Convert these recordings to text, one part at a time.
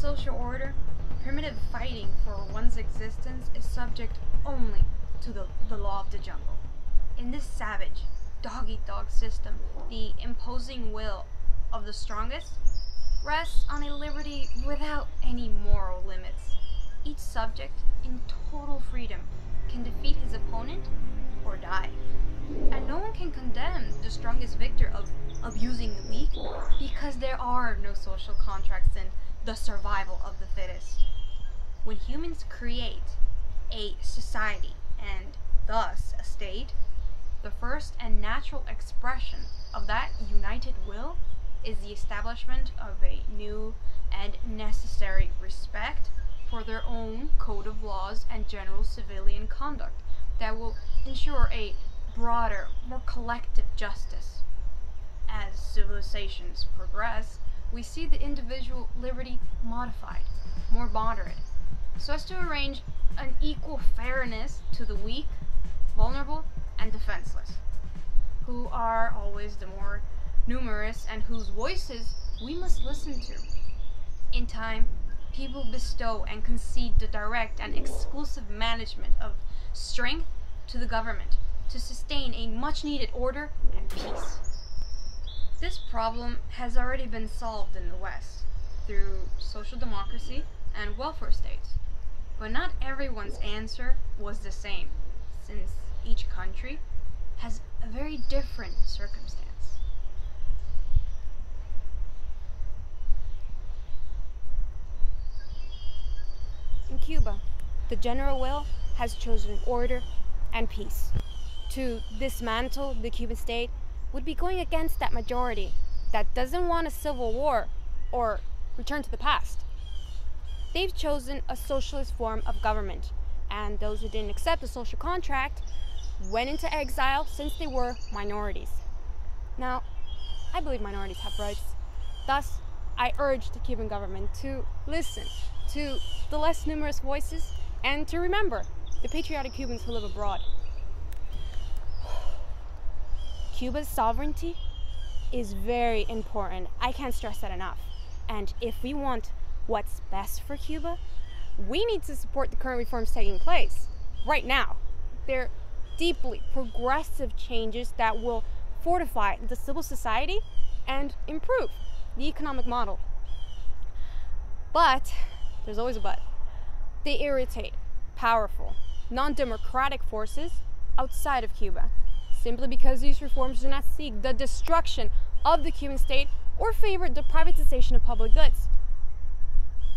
social order, primitive fighting for one's existence is subject only to the law of the jungle. In this savage, dog-eat-dog system, the imposing will of the strongest rests on a liberty without any moral limits. Each subject, in total freedom, can defeat his opponent or die. And no one can condemn the strongest victor of abusing the weak, because there are no social contracts in the survival of the fittest. When humans create a society and thus a state, the first and natural expression of that united will is the establishment of a new and necessary respect for their own code of laws and general civilian conduct that will ensure a broader, more collective justice. As civilizations progress, we see the individual liberty modified, more moderate, so as to arrange an equal fairness to the weak, vulnerable, and defenseless, who are always the more numerous and whose voices we must listen to. In time, people bestow and concede the direct and exclusive management of strength to the government to sustain a much-needed order and peace. This problem has already been solved in the West through social democracy and welfare states, but not everyone's answer was the same, since each country has a very different circumstance. In Cuba, the general will has chosen order and peace. To dismantle the Cuban state would be going against that majority that doesn't want a civil war or return to the past. They've chosen a socialist form of government, and those who didn't accept the social contract went into exile since they were minorities. Now, I believe minorities have rights. Thus, I urge the Cuban government to listen to the less numerous voices and to remember the patriotic Cubans who live abroad. Cuba's sovereignty is very important. I can't stress that enough. And if we want what's best for Cuba, we need to support the current reforms taking place right now. They're deeply progressive changes that will fortify the civil society and improve the economic model. But there's always a but. They irritate powerful, non-democratic forces outside of Cuba, simply because these reforms do not seek the destruction of the Cuban state or favor the privatization of public goods,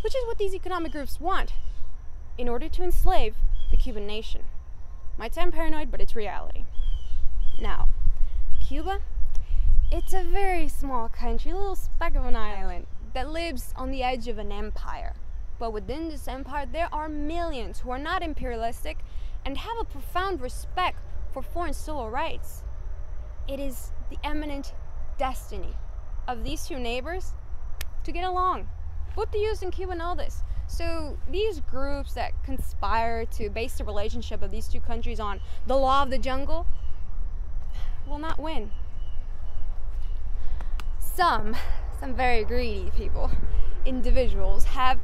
which is what these economic groups want in order to enslave the Cuban nation. Might sound paranoid, but it's reality. Now, Cuba, it's a very small country, a little speck of an island that lives on the edge of an empire. But within this empire, there are millions who are not imperialistic and have a profound respect for foreign civil rights. It is the eminent destiny of these two neighbors to get along. Both the US and Cuba know this. So these groups that conspire to base the relationship of these two countries on the law of the jungle will not win. Some very greedy people, individuals, have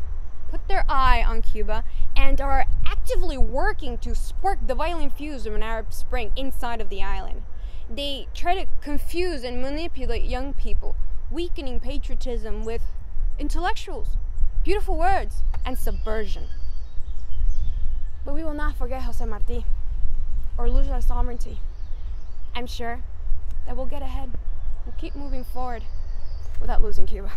put their eye on Cuba and are actively working to spark the violent fuse of an Arab Spring inside of the island. They try to confuse and manipulate young people, weakening patriotism with intellectuals, beautiful words, and subversion. But we will not forget Jose Marti or lose our sovereignty. I'm sure that we'll get ahead. We'll keep moving forward without losing Cuba.